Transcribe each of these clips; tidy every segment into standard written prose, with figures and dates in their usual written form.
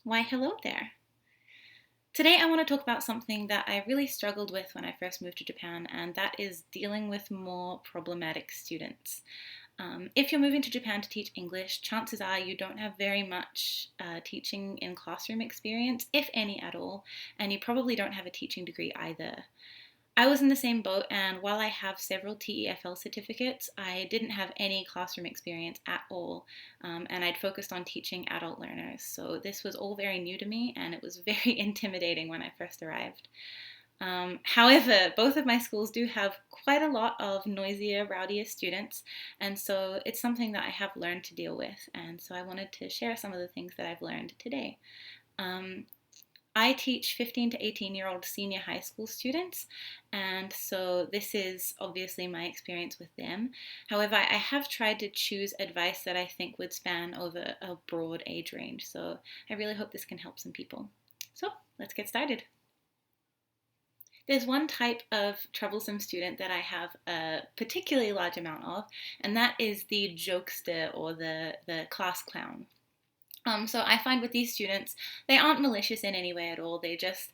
Why, hello there. Today, I want to talk about something that I really struggled with when I first moved to Japan, and that is dealing with more problematic students. If you're moving to Japan to teach English, chances are you don't have very much teaching in classroom experience, if any at all, and you probably don't have a teaching degree either. I was in the same boat, and while I have several TEFL certificates, I didn't have any classroom experience at all, and I'd focused on teaching adult learners. So this was all very new to me, and it was very intimidating when I first arrived. However, both of my schools do have quite a lot of noisier, rowdier students, and so it's something that I have learned to deal with, and so I wanted to share some of the things that I've learned today. Um, I teach 15 to 18-year-old senior high school students, and so this is obviously my experience with them. However, I have tried to choose advice that I think would span over a broad age range, so I really hope this can help some people. So let's get started. There's one type of troublesome student that I have a particularly large amount of, and that is the jokester or the class clown. So I find with these students, they aren't malicious in any way at all. They just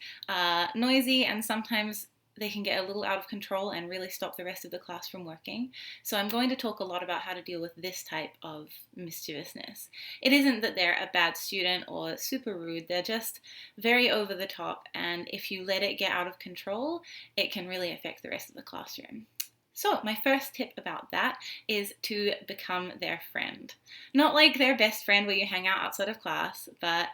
noisy, and sometimes they can get a little out of control and really stop the rest of the class from working. So I'm going to talk a lot about how to deal with this type of mischievousness. It isn't that they're a bad student or super rude, they're just very over the top, and if you let it get out of control, it can really affect the rest of the classroom. So, my first tip about that is to become their friend. Not like their best friend where you hang out outside of class, but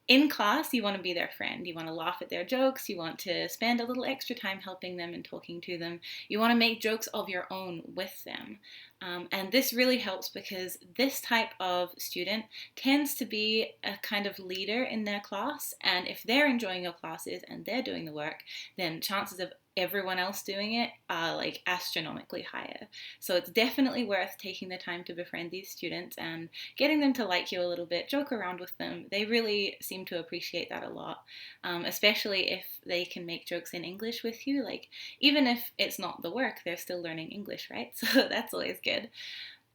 in class, you want to be their friend. You want to laugh at their jokes. You want to spend a little extra time helping them and talking to them. You want to make jokes of your own with them. And this really helps because this type of student tends to be a kind of leader in their class. And if they're enjoying your classes and they're doing the work, then chances of everyone else doing it are like astronomically higher. So it's definitely worth taking the time to befriend these students and getting them to like you a little bit, joke around with them. They really seem to appreciate that a lot, especially if they can make jokes in English with you. Like, even if it's not the work, they're still learning English, right? So that's always good.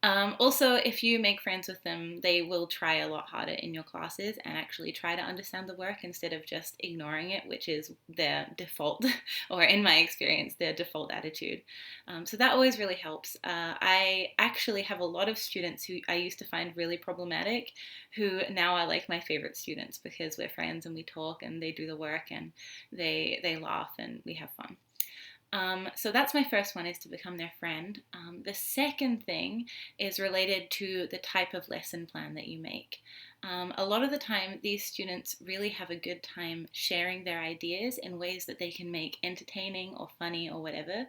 Also, if you make friends with them, they will try a lot harder in your classes and actually try to understand the work instead of just ignoring it, which is their default, or in my experience, their default attitude. So that always really helps. I actually have a lot of students who I used to find really problematic, who now are like my favorite students because we're friends and we talk and they do the work and they laugh and we have fun. So that's my first one, is to become their friend. The second thing is related to the type of lesson plan that you make. A lot of the time, these students really have a good time sharing their ideas in ways that they can make entertaining or funny or whatever.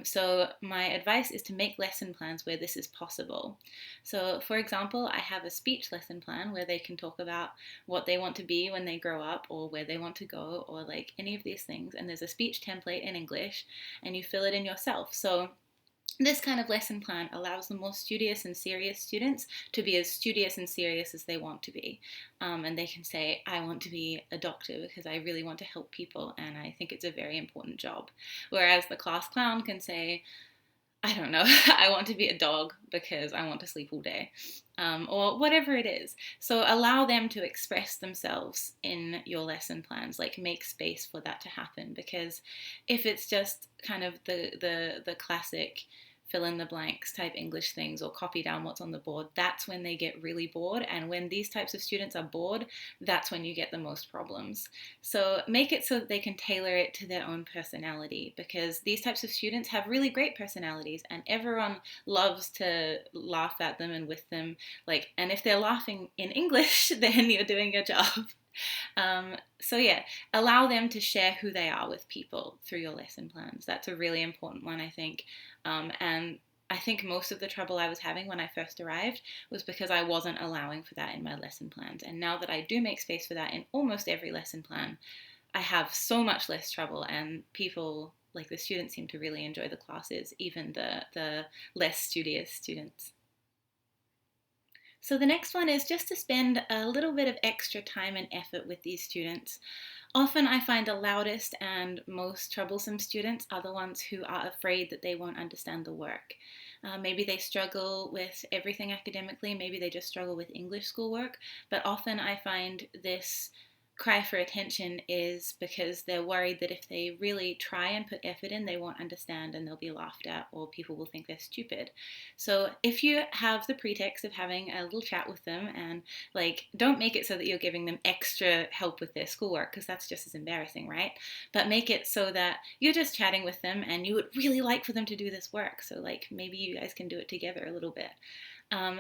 So my advice is to make lesson plans where this is possible. So for example, I have a speech lesson plan where they can talk about what they want to be when they grow up or where they want to go or like any of these things. And there's a speech template in English and you fill it in yourself. So this kind of lesson plan allows the more studious and serious students to be as studious and serious as they want to be. And they can say, I want to be a doctor because I really want to help people and I think it's a very important job. Whereas the class clown can say, I don't know, I want to be a dog because I want to sleep all day, or whatever it is. So allow them to express themselves in your lesson plans, like make space for that to happen. Because if it's just kind of the classic fill in the blanks type English things or copy down what's on the board, that's when they get really bored. And when these types of students are bored, that's when you get the most problems. So make it so that they can tailor it to their own personality, because these types of students have really great personalities and everyone loves to laugh at them and with them. Like, and if they're laughing in English, then you're doing your job. So yeah, allow them to share who they are with people through your lesson plans. That's a really important one, I think. And I think most of the trouble I was having when I first arrived was because I wasn't allowing for that in my lesson plans. And now that I do make space for that in almost every lesson plan, I have so much less trouble, and people, like the students, seem to really enjoy the classes, even the less studious students. So the next one is just to spend a little bit of extra time and effort with these students. Often I find the loudest and most troublesome students are the ones who are afraid that they won't understand the work. Maybe they struggle with everything academically, maybe they just struggle with English schoolwork, but often I find this cry for attention is because they're worried that if they really try and put effort in, they won't understand and they'll be laughed at or people will think they're stupid. So if you have the pretext of having a little chat with them and don't make it so that you're giving them extra help with their schoolwork because that's just as embarrassing, right? But make it so that you're just chatting with them and you would really like for them to do this work. So maybe you guys can do it together a little bit.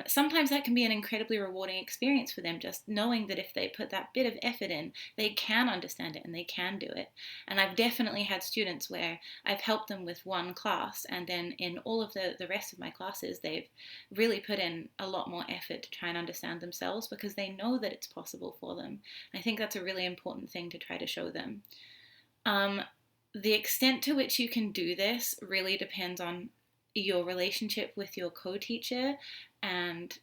Sometimes that can be an incredibly rewarding experience for them, just knowing that if they put that bit of effort in, they can understand it and they can do it. And I've definitely had students where I've helped them with one class, and then in all of the rest of my classes, they've really put in a lot more effort to try and understand themselves because they know that it's possible for them. I think that's a really important thing to try to show them. The extent to which you can do this really depends on your relationship with your co-teacher and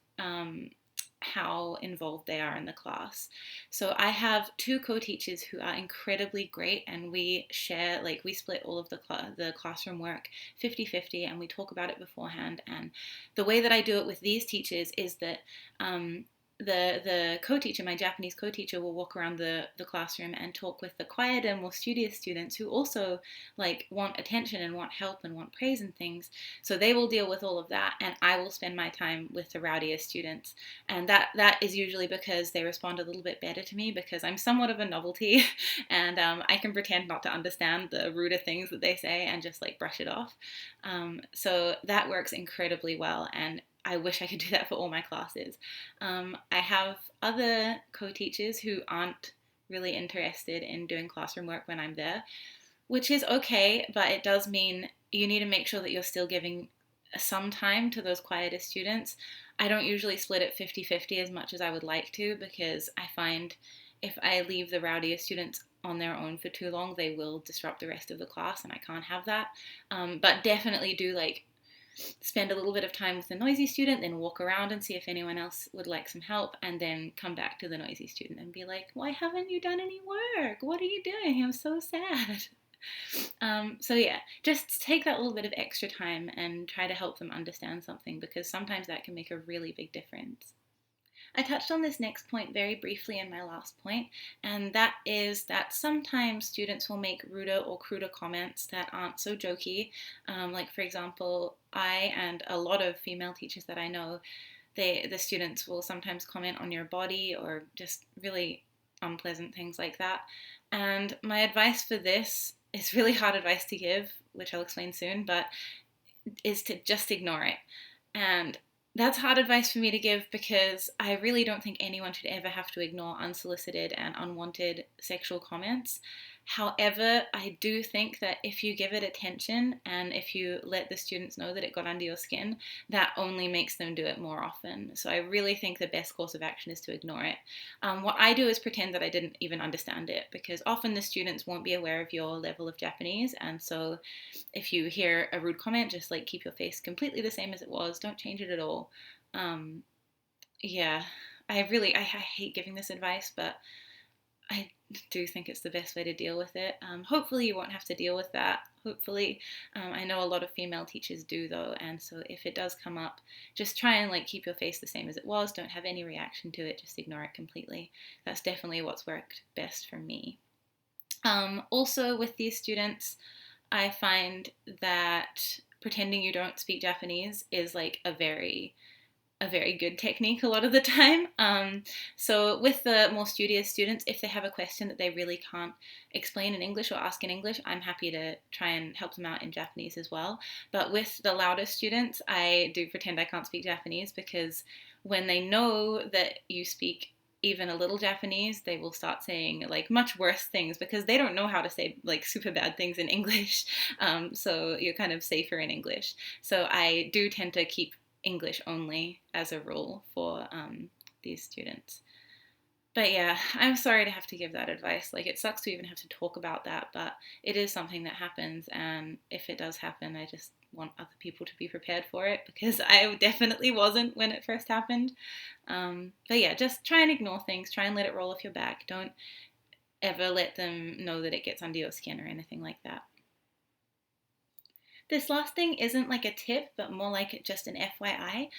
how involved they are in the class. So I have two co-teachers who are incredibly great, and we share, we split all of the classroom work 50-50, and we talk about it beforehand. And the way that I do it with these teachers is that the co-teacher, my Japanese co-teacher, will walk around the classroom and talk with the quieter, more studious students who also want attention and want help and want praise and things. So they will deal with all of that, and I will spend my time with the rowdier students. And that is usually because they respond a little bit better to me because I'm somewhat of a novelty, and I can pretend not to understand the ruder things that they say and just brush it off. So that works incredibly well, and I wish I could do that for all my classes. I have other co-teachers who aren't really interested in doing classroom work when I'm there, which is okay, but it does mean you need to make sure that you're still giving some time to those quieter students. I don't usually split it 50-50 as much as I would like to, because I find if I leave the rowdier students on their own for too long, they will disrupt the rest of the class, and I can't have that. But definitely do spend a little bit of time with the noisy student, then walk around and see if anyone else would like some help, and then come back to the noisy student and be like, why haven't you done any work? What are you doing? I'm so sad. So yeah, just take that little bit of extra time and try to help them understand something, because sometimes that can make a really big difference. I touched on this next point very briefly in my last point, and that is that sometimes students will make ruder or cruder comments that aren't so jokey. For example, I and a lot of female teachers that I know, the students will sometimes comment on your body or just really unpleasant things like that. And my advice for this is really hard advice to give, which I'll explain soon, but is to just ignore it. And that's hard advice for me to give because I really don't think anyone should ever have to ignore unsolicited and unwanted sexual comments. However, I do think that if you give it attention and if you let the students know that it got under your skin, that only makes them do it more often. So I really think the best course of action is to ignore it. What I do is pretend that I didn't even understand it, because often the students won't be aware of your level of Japanese, and so if you hear a rude comment, just keep your face completely the same as it was. Don't change it at all. Yeah, I hate giving this advice, but I do think it's the best way to deal with it. Hopefully you won't have to deal with that. Hopefully. I know a lot of female teachers do though, and so if it does come up, just try and keep your face the same as it was. Don't have any reaction to it. Just ignore it completely. That's definitely what's worked best for me. Also with these students, I find that pretending you don't speak Japanese is a very good technique a lot of the time. So with the more studious students, if they have a question that they really can't explain in English or ask in English, I'm happy to try and help them out in Japanese as well. But with the louder students, I do pretend I can't speak Japanese, because when they know that you speak even a little Japanese, they will start saying much worse things, because they don't know how to say super bad things in English. So you're kind of safer in English. So I do tend to keep English only as a rule for these students. But yeah, I'm sorry to have to give that advice. It sucks to even have to talk about that, but it is something that happens, and if it does happen, I just want other people to be prepared for it, because I definitely wasn't when it first happened. But yeah, just try and ignore things. Try and let it roll off your back. Don't ever let them know that it gets under your skin or anything like that. This last thing isn't like a tip, but more like just an FYI.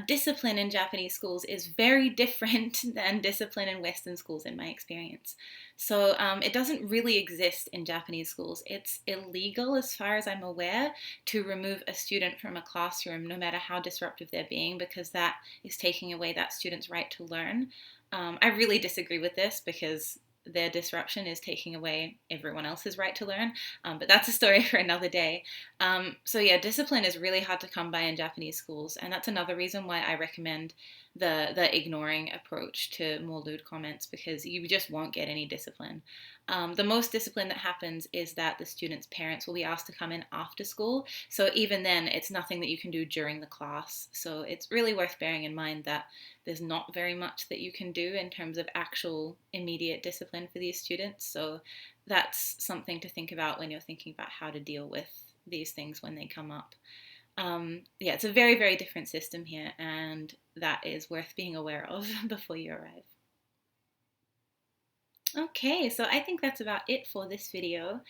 Discipline in Japanese schools is very different than discipline in Western schools, in my experience. So it doesn't really exist in Japanese schools. It's illegal, as far as I'm aware, to remove a student from a classroom, no matter how disruptive they're being, because that is taking away that student's right to learn. I really disagree with this because their disruption is taking away everyone else's right to learn. But that's a story for another day. So yeah, discipline is really hard to come by in Japanese schools, and that's another reason why I recommend the ignoring approach to more lewd comments, because you just won't get any discipline. The most discipline that happens is that the students' parents will be asked to come in after school. So even then, it's nothing that you can do during the class. So it's really worth bearing in mind that there's not very much that you can do in terms of actual immediate discipline for these students. So that's something to think about when you're thinking about how to deal with these things when they come up. Yeah, it's a very, very different system here, and that is worth being aware of before you arrive. Okay, so I think that's about it for this video.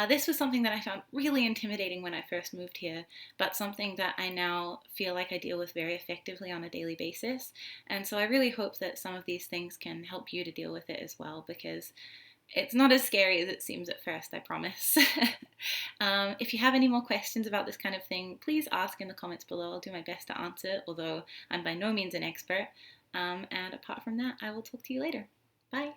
This was something that I found really intimidating when I first moved here, but something that I now feel like I deal with very effectively on a daily basis. And so I really hope that some of these things can help you to deal with it as well, because it's not as scary as it seems at first, I promise. If you have any more questions about this kind of thing, please ask in the comments below. I'll do my best to answer, although I'm by no means an expert. And apart from that, I will talk to you later. Bye.